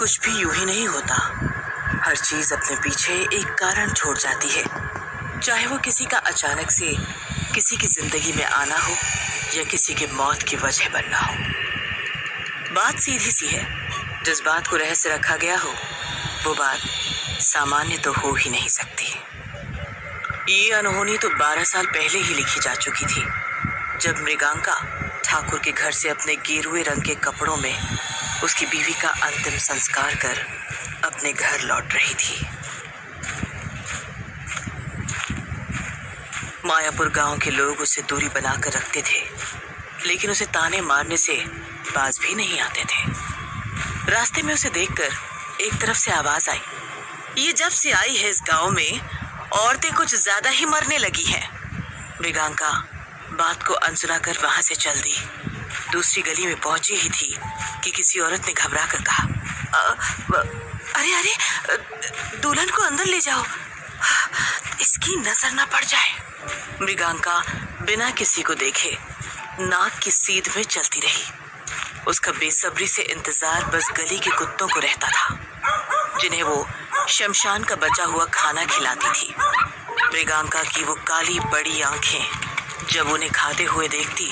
कुछ भी यूं ही नहीं होता। हर चीज अपने पीछे एक कारण छोड़ जाती है, चाहे वो किसी का अचानक से किसी की जिंदगी में आना हो या किसी के मौत की वजह बनना हो। बात सीधी सी है, जिस बात को रहस्य रखा गया हो वो बात सामान्य तो हो ही नहीं सकती। ये अनहोनी तो 12 साल पहले ही लिखी जा चुकी थी, जब मृगांका ठाकुर के घर से अपने गेरुए रंग के कपड़ों में उसकी बीवी का अंतिम संस्कार कर अपने घर लौट रही थी। मायापुर गांव के लोग उसे दूरी बनाकर रखते थे, लेकिन उसे ताने मारने से बाज भी नहीं आते थे। रास्ते में उसे देखकर एक तरफ से आवाज आई, ये जब से आई है इस गांव में औरतें कुछ ज्यादा ही मरने लगी हैं। मृगांका बात को अनसुना कर वहां से चल दी। दूसरी गली में पहुंची ही थी कि किसी औरत ने घबरा कर कहा, अरे अरे दुल्हन को अंदर ले जाओ, इसकी नजर ना पड़ जाए। मृगांका बिना किसी को देखे नाक की सीध में चलती रही। उसका बेसब्री से इंतजार बस गली के कुत्तों को रहता था, जिन्हें वो शमशान का बचा हुआ खाना खिलाती थी। मृगांका की वो काली बड़ी आंखें जब उन्हें खाते हुए देखती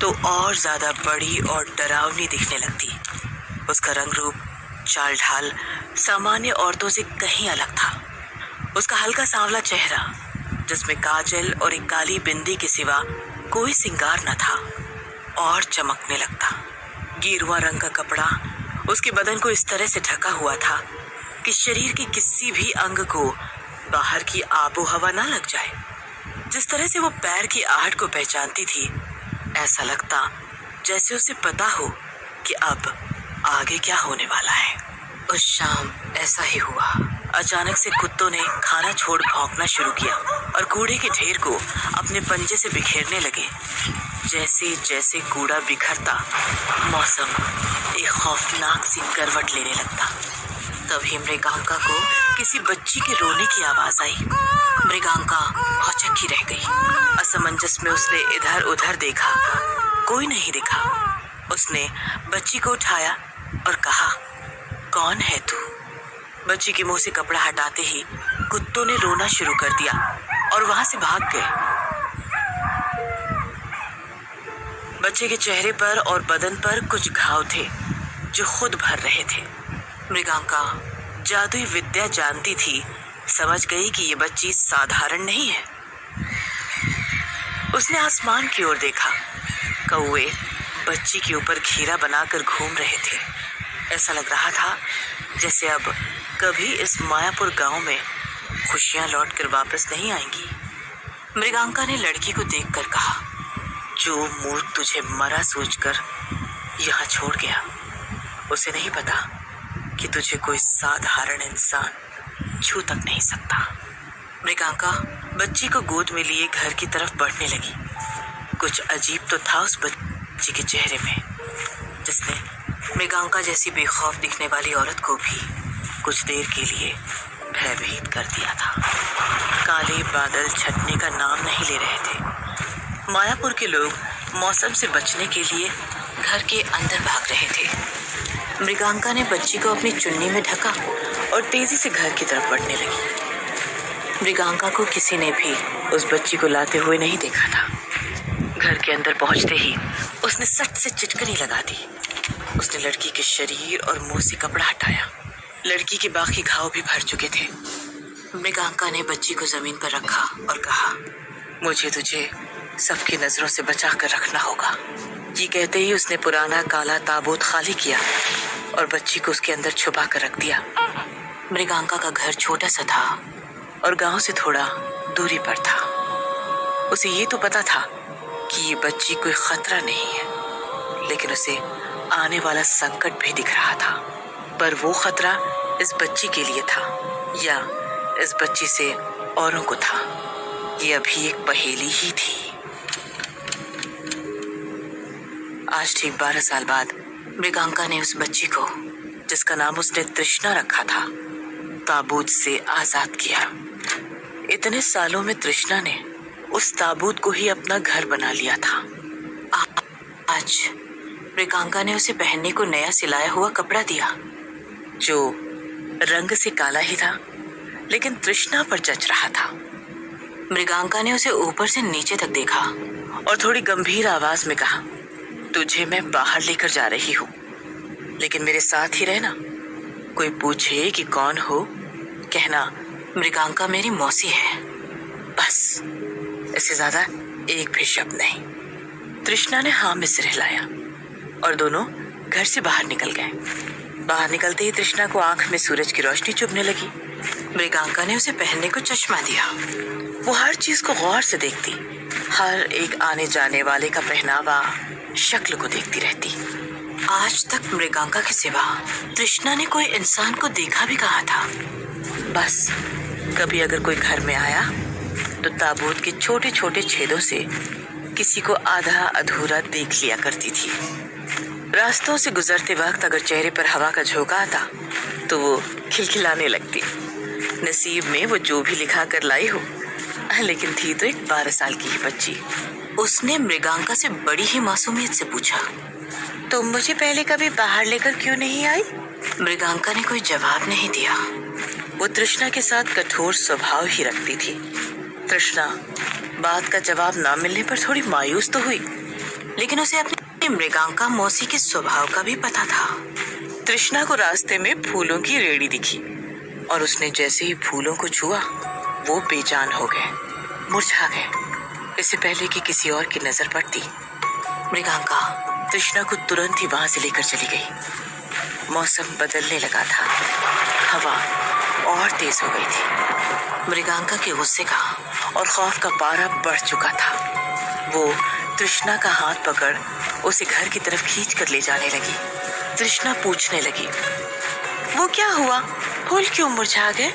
तो और ज्यादा बड़ी और डरावनी दिखने लगती। उसका रंग रूप चाल ढाल सामान्य औरतों से कहीं अलग था। उसका हल्का सांवला चेहरा, जिसमें काजल और एक काली बिंदी के सिवा कोई सिंगार न था, और चमकने लगता। गेरुआ रंग का कपड़ा उसके बदन को इस तरह से ढका हुआ था कि शरीर के किसी भी अंग को बाहर की आबो हवा ना लग जाए। जिस तरह से वो पैर की आहट को पहचानती थी, ऐसा लगता जैसे उसे पता हो कि अब आगे क्या होने वाला है। उस शाम ऐसा ही हुआ। अचानक से कुत्तों ने खाना छोड़ भौंकना शुरू किया और कूड़े के ढेर को अपने पंजे से बिखेरने लगे। जैसे जैसे कूड़ा बिखरता, मौसम एक खौफनाक सी करवट लेने लगता। तभी मृगांका को किसी बच्ची के रोने की आवाज आई। मृगांका भौचक्की रह गई। असमंजस में उसने इधर उधर देखा, कोई नहीं दिखा। उसने बच्ची को उठाया और कहा, कौन है तू? बच्ची के मुंह से कपड़ा हटाते ही कुत्तों ने रोना शुरू कर दिया और वहां से भाग गए। बच्चे के चेहरे पर और बदन पर कुछ घाव थे जो खुद भर रहे थे। मृगांका जादुई विद्या जानती थी, समझ गई कि ये बच्ची साधारण नहीं है। उसने आसमान की ओर देखा। कौवे बच्ची के ऊपर घेरा बनाकर घूम रहे थे। ऐसा लग रहा था जैसे अब कभी इस मायापुर गांव में खुशियां लौटकर वापस नहीं आएंगी। मृगांका ने लड़की को देखकर कहा, जो मूर्ख तुझे मरा सोचकर यहाँ छोड़ गया, उसे नहीं पता कि तुझे कोई साधारण इंसान छू तक नहीं सकता। मृगांका बच्ची को गोद में लिए घर की तरफ बढ़ने लगी। कुछ अजीब तो था उस बच्ची के चेहरे में, जिसने मृगांका जैसी बेखौफ दिखने वाली औरत को भी कुछ देर के लिए भयभीत कर दिया था। काले बादल छटने का नाम नहीं ले रहे थे। मायापुर के लोग मौसम से बचने के लिए घर के अंदर भाग रहे थे। मृगांका ने बच्ची को अपनी चुन्नी में ढका और तेजी से घर की तरफ बढ़ने लगी। मृगांका को किसी ने भी उस बच्ची को लाते हुए नहीं देखा था। घर के अंदर पहुंचते ही उसने सट से चिटकनी लगा दी। उसने लड़की के शरीर और मुंह से कपड़ा हटाया। लड़की के बाकी घाव भी भर चुके थे। मृगांका ने बच्ची को जमीन पर रखा और कहा, मुझे तुझे सबकी नजरों से बचा कर रखना होगा। ये कहते ही उसने पुराना काला ताबूत खाली किया और बच्ची को उसके अंदर छुपा कर रख दिया। मृगांका का घर छोटा सा था और गांव से थोड़ा दूरी पर था। उसे ये तो पता था कि ये बच्ची कोई खतरा नहीं है, लेकिन उसे आने वाला संकट भी दिख रहा था। पर वो खतरा इस बच्ची के लिए था या इस बच्ची से औरों को था, ये अभी एक पहेली ही थी। आज ठीक 12 साल बाद मृगांका ने उस बच्ची को, जिसका नाम उसने तृष्णा रखा था, ताबूत से आजाद किया। इतने सालों में तृष्णा ने उस ताबूत को ही अपना घर बना लिया था। आज मृगांका ने उसे पहनने को नया सिलाया हुआ कपड़ा दिया। जो रंग से काला ही था, लेकिन तृष्णा पर जच रहा था। मृगांका ने उसे ऊपर से नीचे तक देखा और थोड़ी गंभीर आवाज में कहा, तुझे मैं बाहर लेकर जा रही हूँ, लेकिन मेरे साथ ही रहना। कोई पूछे कि कौन हो, कहना मृगांका मेरी मौसी है, बस। इससे ज्यादा एक भी शब्द नहीं। तृष्णा ने हाँ में सिर हिलाया और दोनों घर से बाहर निकल गए। बाहर निकलते ही तृष्णा को आंख में सूरज की रोशनी चुभने लगी। मृगांका ने उसे पहनने को चश्मा दिया। वो हर चीज को गौर से देखती, हर एक आने जाने वाले का पहनावा, शक्ल को देखती रहती। आज तक मृगांका के सिवा तृष्णा ने कोई इंसान को देखा भी कहाँ था। बस कभी अगर कोई घर में आया तो ताबूत के छोटे छोटे छेदों से किसी को आधा अधूरा देख लिया करती थी। रास्तों से गुजरते वक्त अगर चेहरे पर हवा का झोंका आता तो वो खिलखिलाने लगती। नसीब में वो जो भी लिखा कर लाई हो, लेकिन थी तो एक 12 साल की ही बच्ची। उसने मृगांका से बड़ी ही मासूमियत से पूछा, तुम मुझे पहले कभी बाहर लेकर क्यों नहीं आई? मृगांका ने कोई जवाब नहीं दिया। वो तृष्णा के साथ कठोर स्वभाव ही रखती थी। तृष्णा बात का जवाब ना मिलने पर थोड़ी मायूस तो हुई, लेकिन उसे अपनी मृगांका मौसी के स्वभाव का भी पता था। तृष्णा को रास्ते में फूलों की रेड़ी दिखी और उसने जैसे ही फूलों को छुआ वो बेजान हो गए, मुरझा गए। इससे पहले कि किसी और की नजर पड़ती, मृगांका तृष्णा को तुरंत ही वहां से लेकर चली गई। मौसम बदलने लगा था, हवा और तेज हो गई थी। मृगांका के गुस्से का और खौफ का पारा बढ़ चुका था। वो तृष्णा का हाथ पकड़ उसे घर की तरफ खींच कर ले जाने लगी। तृष्णा पूछने लगी, वो क्या हुआ, फूल क्यों मुरझा गए?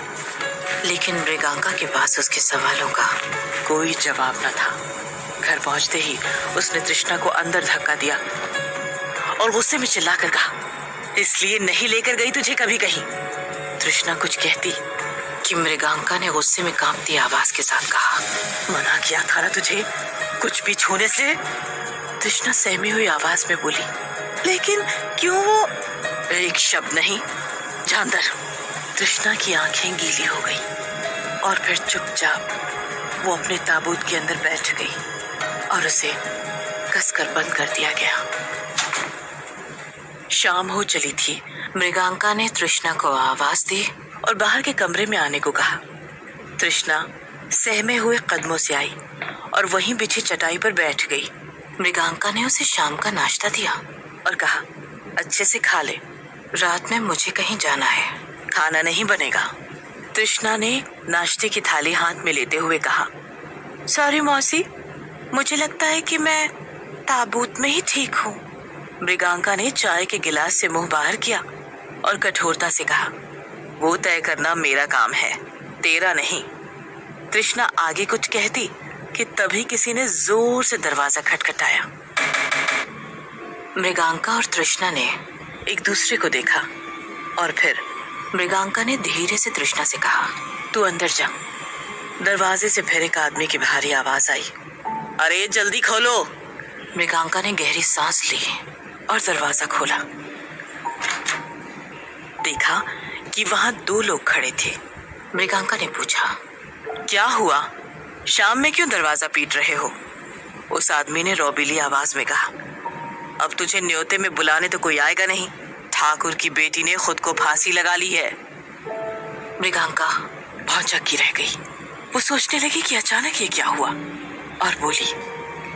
लेकिन मृगांका के पास उसके सवालों का कोई जवाब न था। घर पहुंचते ही उसने तृष्णा को अंदर धक्का दिया और गुस्से में चिल्लाकर कहा, इसलिए नहीं लेकर गई तुझे कभी कहीं। तृष्णा कुछ कहती कि मृगांका ने गुस्से में कांपती आवाज के साथ कहा, मना किया था ना तुझे कुछ भी छूने से। तृष्णा सहमी हुई आवाज में बोली, लेकिन क्यों? वो एक शब्द नहीं, जानदर। तृष्णा की आंखें गीली हो गई और फिर चुपचाप वो अपने ताबूत के अंदर बैठ गई और उसे कसकर बंद कर दिया गया। शाम हो चली थी। मृगांका ने तृष्णा को आवाज दी और बाहर के कमरे में आने को कहा। तृष्णा सहमे हुए कदमों से आई और वहीं बिछी चटाई पर बैठ गई। मृगांका ने उसे शाम का नाश्ता दिया और कहा, अच्छे से खा ले, रात में मुझे कहीं जाना है, खाना नहीं बनेगा। तृष्णा ने नाश्ते की थाली हाथ में लेते हुए कहा, सॉरी मौसी, मुझे लगता है कि मैं ताबूत में ही ठीक हूँ। मृगांका ने चाय के गिलास से मुंह बाहर किया और कठोरता से कहा, वो तय करना मेरा काम है, तेरा नहीं। तृष्णा आगे कुछ कहती कि तभी किसी ने जोर से दरवाजा खटखटाया। मृगांका और तृष्णा ने एक दूसरे को देखा और फिर मृगांका ने धीरे से तृष्णा से कहा, तू अंदर जा। दरवाजे से फिर एक आदमी की भारी आवाज आई, अरे जल्दी खोलो। मृगांका ने गहरी सांस ली और दरवाजा खोला। देखा कि वहां 2 लोग खड़े थे। मृगांका ने पूछा, क्या हुआ, शाम में क्यों दरवाजा पीट रहे हो? उस आदमी ने रौबीली आवाज में कहा, अब तुझे न्योते में बुलाने तो कोई आएगा नहीं, ठाकुर की बेटी ने खुद को फांसी लगा ली है। मृगांका भौचक्की की रह गई। वो सोचने लगी कि अचानक ये क्या हुआ और बोली,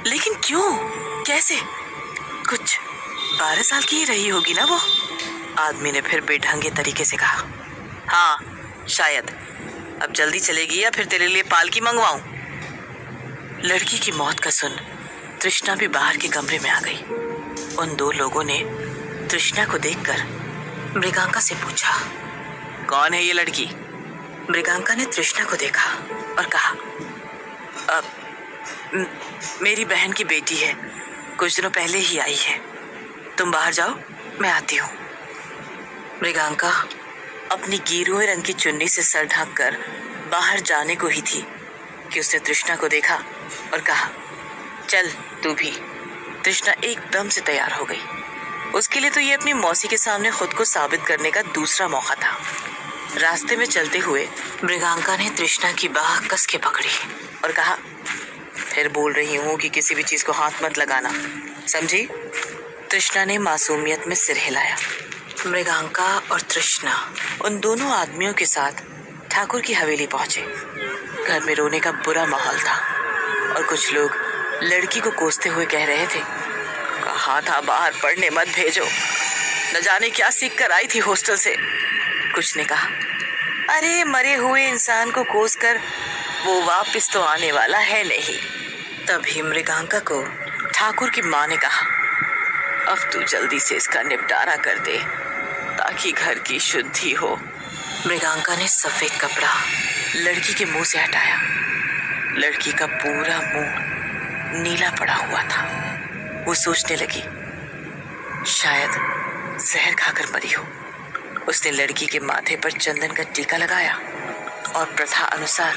लेकिन क्यों, कैसे? कुछ 12 साल की ही रही होगी ना वो। आदमी ने फिर बेढंगे तरीके से कहा, हाँ शायद। अब जल्दी चलेगी या फिर तेरे लिए पालकी मंगवाऊं? लड़की की मौत का सुन तृष्णा भी बाहर के कमरे में आ गई। उन 2 लोगों ने तृष्णा को देखकर मृगांका से पूछा, कौन है ये लड़की? मृगांका ने तृष्णा को देखा और कहा, मेरी बहन की बेटी है, कुछ दिनों पहले ही आई है। तुम बाहर जाओ, मैं आती हूँ। मृगांका अपनी गेरुए रंग की चुन्नी से सर ढककर बाहर जाने को ही थी कि उसने तृष्णा को देखा और कहा, चल तू भी। तृष्णा एकदम से तैयार हो गई। उसके लिए तो ये अपनी मौसी के सामने खुद को साबित करने का दूसरा मौका था। रास्ते में चलते हुए मृगांका ने तृष्णा की बाह कस के पकड़ी और कहा, फिर बोल रही हूँ कि किसी भी चीज को हाथ मत लगाना, समझी? तृष्णा ने मासूमियत में सिर हिलाया। मृगांका और तृष्णा उन दोनों आदमियों के साथ ठाकुर की हवेली पहुंचे। घर में रोने का बुरा माहौल था और कुछ लोग लड़की को कोसते हुए कह रहे थे, कहा था बाहर पढ़ने मत भेजो, न जाने क्या सीख कर आई थी हॉस्टल से। कुछ ने कहा, अरे मरे हुए इंसान को कोस कर वो वापस तो आने वाला है नहीं। तभी मृगांका को ठाकुर की माँ ने कहा, अब तू जल्दी से इसका निपटारा कर दे ताकि घर की शुद्धि हो। मृगांका ने सफेद कपड़ा लड़की के मुंह से हटाया। लड़की का पूरा मुंह नीला पड़ा हुआ था। वो सोचने लगी, शायद जहर खाकर मरी हो। उसने लड़की के माथे पर चंदन का टीका लगाया और प्रथा अनुसार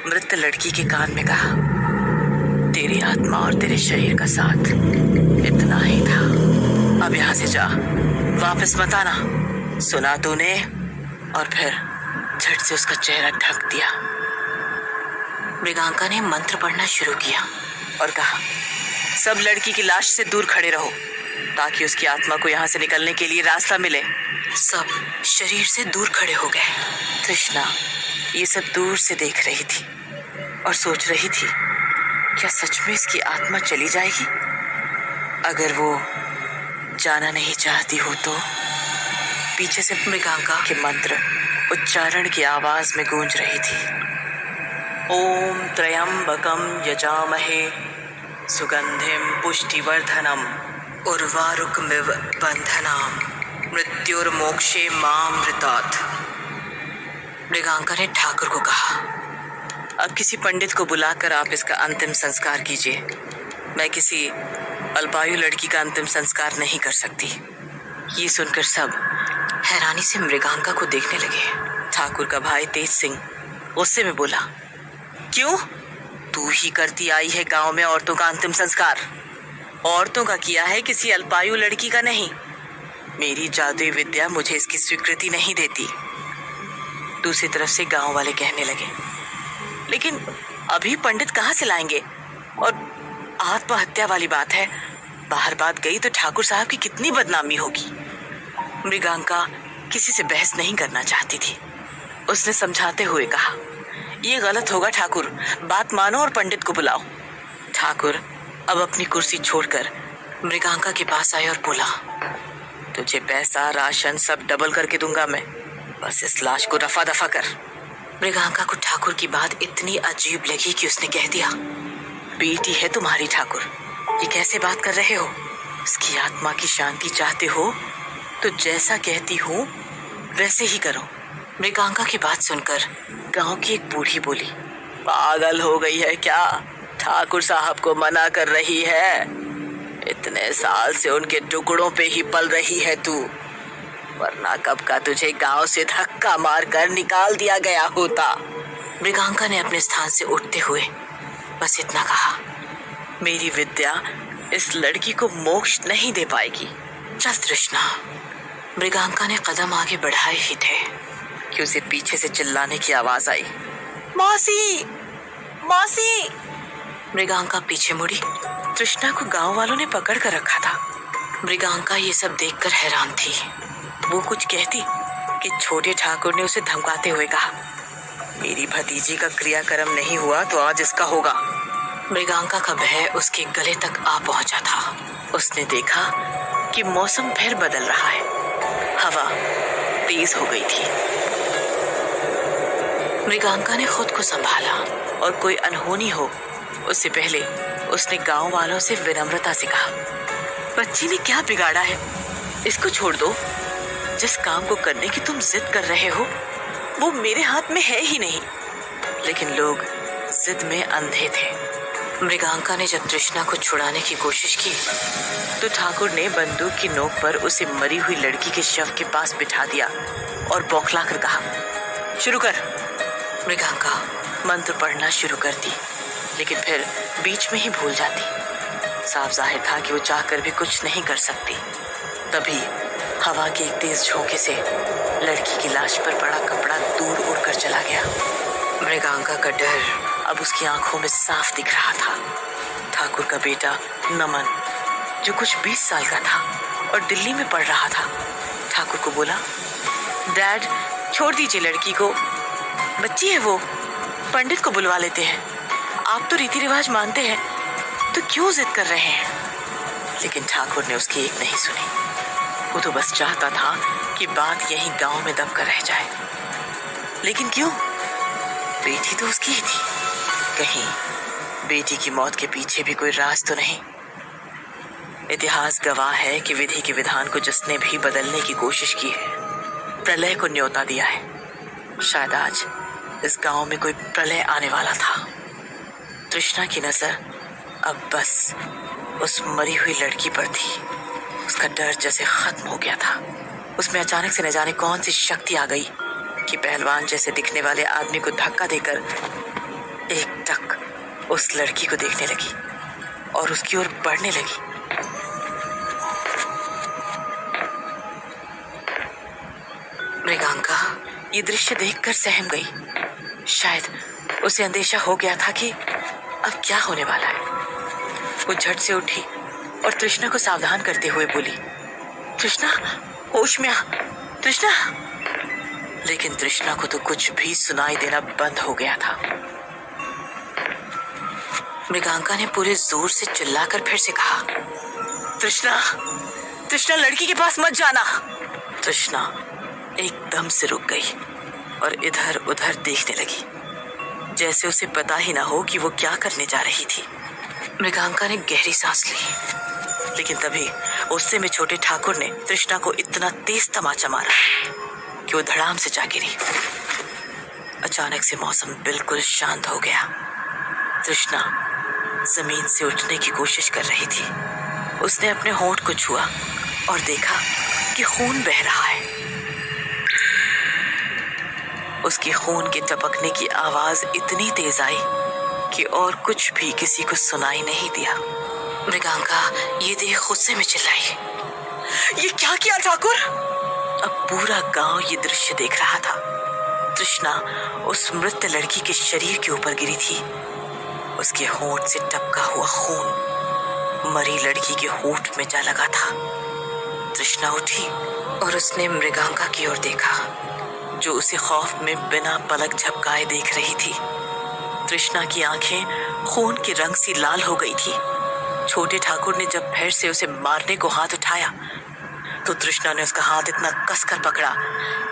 मृत लड़की के कान में कहा, तेरी आत्मा और तेरे शरीर का साथ इतना ही था, अब यहाँ से जा, वापस मत आना, सुना तूने? और फिर झट से उसका चेहरा ढक दिया। मृगांका ने मंत्र पढ़ना शुरू किया और कहा, सब लड़की की लाश से दूर खड़े रहो ताकि उसकी आत्मा को यहाँ से निकलने के लिए रास्ता मिले। सब शरीर से दूर खड़े हो गए। तृष्णा ये सब दूर से देख रही थी और सोच रही थी, क्या सच में इसकी आत्मा चली जाएगी? अगर वो जाना नहीं चाहती हो तो? पीछे से मृगांका के मंत्र उच्चारण की आवाज में गूंज रही थी। ओम त्र्यंबकम यजामहे सुगंधिम पुष्टिवर्धनम उर्वारुकमिव बंधनाम मृत्युर्मोक्षे मामृतात्। मृगांका ने ठाकुर को कहा, अब किसी पंडित को बुलाकर आप इसका अंतिम संस्कार कीजिए। मैं किसी अल्पायु लड़की का अंतिम संस्कार नहीं कर सकती। ये सुनकर सब हैरानी से मृगांका को देखने लगे। ठाकुर का भाई तेज सिंह गुस्से में बोला, क्यों? तू ही करती आई है गांव में औरतों का अंतिम संस्कार। औरतों का किया है, किसी अल्पायु लड़की का नहीं। मेरी जादुई विद्या मुझे इसकी स्वीकृति नहीं देती। दूसरी तरफ से गांव वाले कहने लगे, लेकिन अभी पंडित कहाँ से लाएंगे? और आत्महत्या वाली बात है, बाहर बात गई तो ठाकुर साहब की कितनी बदनामी होगी। मृगांका किसी से बहस नहीं करना चाहती थी। उसने समझाते हुए कहा, ये गलत होगा ठाकुर, बात मानो और पंडित को बुलाओ। ठाकुर अब अपनी कुर्सी छोड़कर मृगांका के पास आए और बोला, तुझे पैसा राशन सब डबल करके दूंगा मैं, बस इस लाश को रफा दफा कर। मृगांका को ठाकुर की बात इतनी अजीब लगी कि उसने कह दिया, बेटी है तुम्हारी ठाकुर, ये कैसे बात कर रहे हो? उसकी आत्मा की शांति चाहते हो तो जैसा कहती हूँ वैसे ही करो। मृगांका की बात सुनकर गांव की एक बूढ़ी बोली, पागल हो गई है क्या? ठाकुर साहब को मना कर रही है? इतने साल से उनके टुकड़ों पे ही पल रही है तू, वरना कब का तुझे गांव से धक्का मारकर निकाल दिया गया होता। मृगांका ने अपने स्थान से उठते हुए बस इतना कहा, मेरी विद्या इस लड़की को मोक्ष नहीं दे पाएगी। चल तृष्णा। मृगांका ने कदम आगे बढ़ाए ही थे कि उसे पीछे से चिल्लाने की आवाज आई, मौसी, मौसी। मृगांका पीछे मुड़ी। तृष्णा को गांव वालों ने पकड़ कर रखा था। मृगांका ये सब देखकर हैरान थी। वो कुछ कहती कि छोटे ठाकुर ने उसे धमकाते हुए कहा, मेरी भतीजी का क्रियाक्रम नहीं हुआ तो आज इसका होगा। मृगांका का भय उसके गले तक आ पहुंचा था। उसने देखा कि मौसम फिर बदल रहा है, हवा तेज हो गई थी। मृगांका ने खुद को संभाला और कोई अनहोनी हो उससे पहले उसने गांव वालों से विनम्रता से कहा, बच्ची ने क्या बिगाड़ा है, इसको छोड़ दो। जिस काम को करने की तुम जिद कर रहे हो वो मेरे हाथ में है ही नहीं। लेकिन लोग जिद में अंधे थे। मृगांका ने जब तृष्णा को छुड़ाने की कोशिश की तो ठाकुर ने बंदूक की नोक पर उसे मरी हुई लड़की के शव के पास बिठा दिया और बौखलाकर कहा, शुरू कर। मृगांका मंत्र पढ़ना शुरू कर दी, लेकिन फिर बीच में ही भूल जाती। साफ जाहिर था कि वो चाहकर भी कुछ नहीं कर सकती। तभी हवा के एक तेज झोंके से लड़की की लाश पर पड़ा कपड़ा दूर उड़कर चला गया। मृगांका का डर अब उसकी आंखों में साफ दिख रहा था। ठाकुर का बेटा नमन, जो कुछ 20 साल का था और दिल्ली में पढ़ रहा था, ठाकुर को बोला, डैड छोड़ दीजिए लड़की को, बच्ची है वो, पंडित को बुलवा लेते हैं। आप तो रीति रिवाज मानते हैं, तो क्यों जिद कर रहे हैं? लेकिन ठाकुर ने उसकी एक नहीं सुनी। वो तो बस चाहता था कि बात यहीं गांव में दब कर रह जाए। लेकिन क्यों? बेटी तो उसकी ही थी। कहीं बेटी की मौत के पीछे भी कोई राज तो नहीं? इतिहास गवाह है कि विधि के विधान को जिसने भी बदलने की कोशिश की है, प्रलय को न्योता दिया है। शायद आज इस गांव में कोई प्रलय आने वाला था। तृष्णा की नजर अब बस उस मरी हुई लड़की पर थी। उसका डर जैसे खत्म हो गया था। उसमें अचानक से न जाने कौन सी शक्ति आ गई कि पहलवान जैसे दिखने वाले आदमी को धक्का देकर एकटक उस लड़की को देखने लगी और उसकी ओर बढ़ने लगी। मृगांका ये दृश्य देखकर सहम गई। शायद उसे अंदेशा हो गया था कि अब क्या होने वाला है। वो झट से उठी और तृष्णा को सावधान करते हुए बोली, तृष्णा होश में आ, तृष्णा। लेकिन तृष्णा को तो कुछ भी सुनाई देना बंद हो गया था। मृगांका ने पूरे जोर से चिल्लाकर फिर से कहा, तृष्णा, तृष्णा लड़की के पास मत जाना। तृष्णा एकदम से रुक गई और इधर उधर देखने लगी, जैसे उसे पता ही ना हो कि वो क्या करने जा रही थी। मृगांका ने गहरी सांस ली, लेकिन तभी गुस्से में छोटे ठाकुर ने तृष्णा को इतना तेज तमाचा मारा कि वो धड़ाम से जा गिरी। अचानक से मौसम बिल्कुल शांत हो गया। तृष्णा जमीन से उठने की कोशिश कर रही थी। उसने अपने होंठ को छुआ और देखा कि खून बह रहा है। उसकी खून के टपकने की आवाज इतनी तेज आई कि और कुछ भी किसी को सुनाई नहीं दिया। मृगांका ये देख गुस्से में चिल्लाई, ये क्या किया ठाकुर? अब पूरा गांव ये दृश्य देख रहा था। तृष्णा उस मृत लड़की के शरीर के ऊपर गिरी थी। उसके होंठ से टपका हुआ खून मरी लड़की के होंठ में जा लगा था। तृष्णा उठी और उसने मृगांका की ओर देखा, जो उसे खौफ में बिना पलक झपकाए देख रही थी। तृष्णा की आंखें खून के रंग से लाल हो गई थी। छोटे ठाकुर ने जब फिर से उसे मारने को हाथ उठाया तो तृष्णा ने उसका हाथ इतना कसकर पकड़ा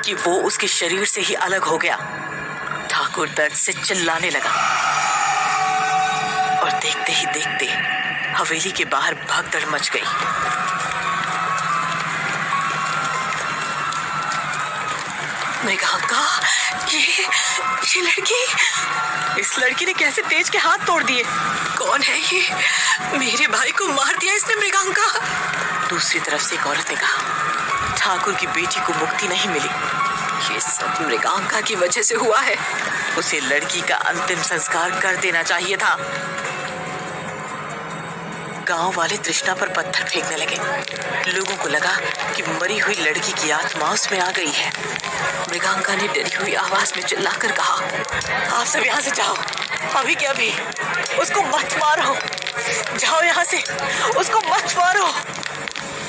कि वो उसके शरीर से ही अलग हो गया। ठाकुर दर्द से चिल्लाने लगा और देखते ही देखते हवेली के बाहर भगदड़ मच गई। मृगांका, ये लड़की, इस लड़की ने कैसे तेज के हाथ तोड़ दिए? कौन है ये? मेरे भाई को मार दिया इसने मृगांका। दूसरी तरफ से एक औरत ने कहा, ठाकुर की बेटी को मुक्ति नहीं मिली, ये सब मृगांका की वजह से हुआ है। उसे लड़की का अंतिम संस्कार कर देना चाहिए था। गांव वाले तृष्णा पर पत्थर फेंकने लगे। लोगों को लगा कि मरी हुई लड़की की आत्मा उसमें आ गई है। मृगांका ने डरी हुई आवाज में चिल्लाकर कहा, आप सब यहाँ से जाओ, अभी के अभी। उसको मत मारो, जाओ यहाँ से, उसको मत मारो।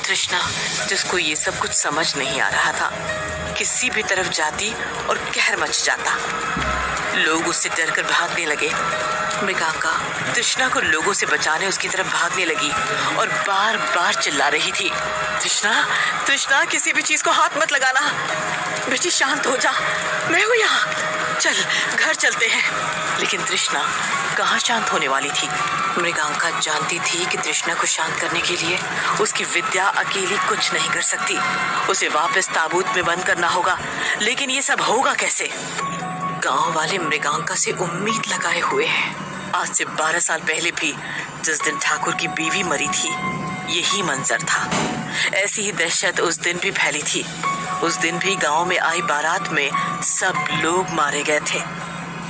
तृष्णा, जिसको ये सब कुछ समझ नहीं आ रहा था, किसी भी तरफ जाती और कहर मच जाता। लोग उससे डरकर भागने लगे। मृगांका तृष्णा को लोगों से बचाने उसकी तरफ भागने लगी और बार बार चिल्ला रही थी, तृष्णा, तृष्णा, किसी भी चीज को हाथ मत लगाना। बेटी शांत हो जा, मैं हूँ यहाँ, चल घर चलते हैं। लेकिन तृष्णा कहाँ शांत होने वाली थी। मृगांका जानती थी कि तृष्णा को शांत करने के लिए उसकी विद्या अकेली कुछ नहीं कर सकती। उसे वापस ताबूत में बंद करना होगा। लेकिन ये सब होगा कैसे? गांव वाले मृगांका से उम्मीद लगाए हुए हैं। आज से 12 साल पहले भी जिस दिन ठाकुर की बीवी मरी थी, यही मंजर था। ऐसी ही दहशत उस दिन भी फैली थी। उस दिन भी गांव में आई बारात में सब लोग मारे गए थे।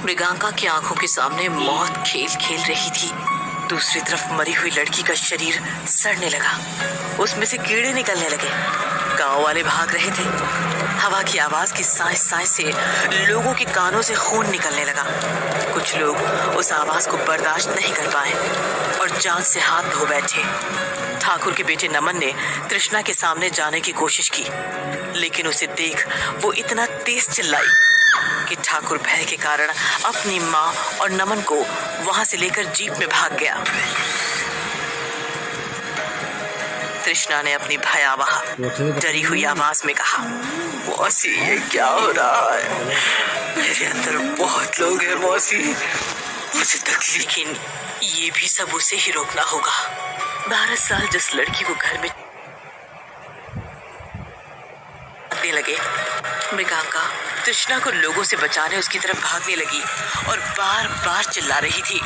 मृगांका की आंखों के सामने मौत खेल खेल रही थी। दूसरी तरफ मरी हुई लड़की का शरीर सड़ने लगा। उसमें से कीड़े निकलने लगे। गांव वाले भाग रहे थे। हवा की आवाज की साए से लोगों के कानों से खून निकलने लगा। कुछ लोग उस आवाज को बर्दाश्त नहीं कर पाए और जान से हाथ धो बैठे। ठाकुर के बेटे नमन ने तृष्णा के सामने जाने की कोशिश की, लेकिन उसे देख वो इतना तेज चिल्लाई कि ठाकुर भय के कारण अपनी माँ और नमन को वहां से लेकर जीप में भाग गया। तृष्णा ने अपनी भयावह डरी हुई आवाज में कहा, मौसी ये क्या हो रहा है? मेरे अंदर बहुत लोग हैं मौसी, मुझे तकलीफ। लेकिन ये भी सब उसे ही रोकना होगा। 12 साल जिस लड़की को घर में लगे, मृगांका तृष्णा को लोगों से बचाने उसकी तरफ भागने लगी और बार बार चिल्ला रही थी,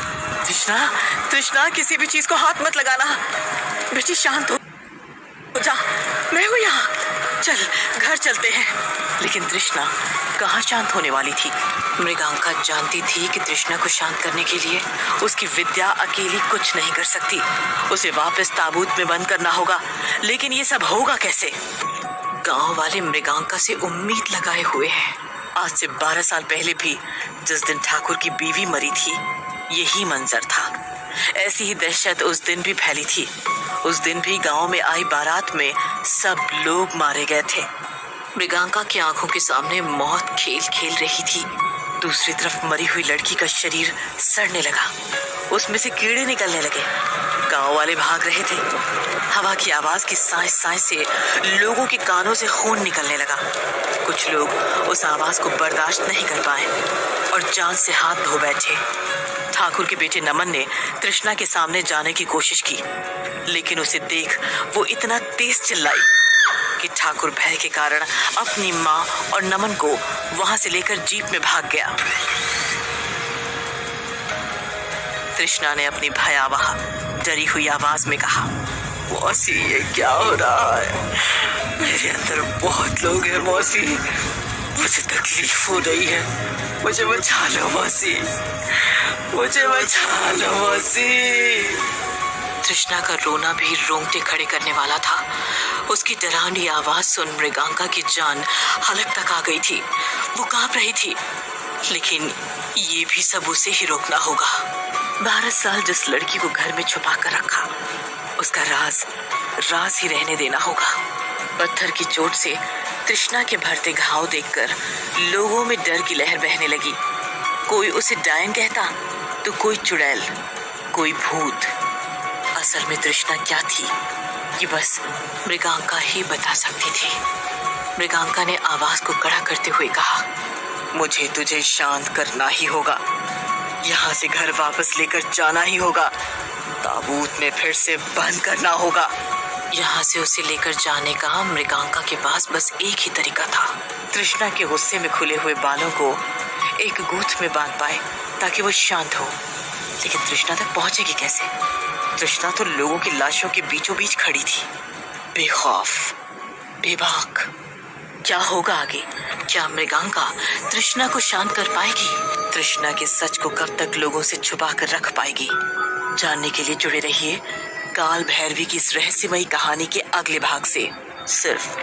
तृष्णा तृष्णा किसी भी चीज को हाथ मत लगाना, बेटी शांत हो जा, मैं हूँ यहाँ, चल घर चलते हैं। लेकिन तृष्णा कहाँ शांत होने वाली थी। मृगांका जानती थी कि तृष्णा को शांत करने के लिए उसकी विद्या अकेली कुछ नहीं कर सकती। उसे वापस ताबूत में बंद करना होगा, लेकिन ये सब होगा कैसे? गांव वाले मृगांका से उम्मीद लगाए हुए हैं। आज से 12 साल पहले भी जिस दिन ठाकुर की बीवी मरी थी, यही मंजर था। ऐसी ही दहशत उस दिन भी फैली थी। उस दिन भी गांव में आई बारात में सब लोग मारे गए थे। मृगांका की आंखों के सामने मौत खेल खेल रही थी। दूसरी तरफ मरी हुई लड़की का शरीर सड़ने लगा। उसमें से कीड़े निकलने लगे। गांव वाले भाग रहे थे। हवा की आवाज की साए से लोगों के कानों से खून निकलने लगा। कुछ लोग उस आवाज को बर्दाश्त नहीं कर पाए और जान से हाथ धो बैठे। ठाकुर के बेटे नमन ने तृष्णा के सामने जाने की कोशिश की, लेकिन उसे देख वो इतना तेज चिल्लाई कि ठाकुर भय के कारण अपनी माँ और नमन को वहां से लेकर जीप में भाग गया। तृष्णा ने अपनी भयावह डरी हुई आवाज में कहा, मौसी ये क्या हो रहा है? मेरे अंदर बहुत लोग हैं मौसी, मुझे तकलीफ हो रही है, मुझे बचा लो मौसी, मुझे बचा लो मौसी। तृष्णा का रोना भी रोंगटे खड़े करने वाला था। उसकी डरावनी आवाज सुन मृगांका की जान हलक तक आ गई थी। वो कांप रही थी, लेकिन ये भी सब उसे ही रोकना होगा। 12 साल जिस लड़की को घर में छुपा कर रखा, उसका राज ही रहने देना होगा। पत्थर की चोट से तृष्णा के भरते घाव देखकर लोगों में डर की लहर बहने लगी। कोई उसे डायन कहता तो कोई चुड़ैल, कोई भूत। असल में तृष्णा क्या थी, ये बस मृगांका ही बता सकती थी। मृगांका ने आवाज को कड़ा करते हुए कहा, मुझे तुझे शांत करना ही होगा, यहाँ से घर वापस लेकर जाना ही होगा, ताबूत में फिर से बंद करना होगा। यहाँ से उसे लेकर जाने का मृगांका के पास बस एक ही तरीका था। तृष्णा के गुस्से में खुले हुए बालों को एक गूंथ में बांध पाए ताकि वो शांत हो। लेकिन तृष्णा तक पहुंचेगी कैसे? तृष्णा तो लोगों की लाशों के बीचों बीच खड़ी थी, बेखौफ, बेबाक। क्या होगा आगे? क्या मृगांका तृष्णा को शांत कर पाएगी? तृष्णा के सच को कब तक लोगों से छुपा कर रख पाएगी? जानने के लिए जुड़े रहिए काल भैरवी की इस रहस्यमयी कहानी के अगले भाग से, सिर्फ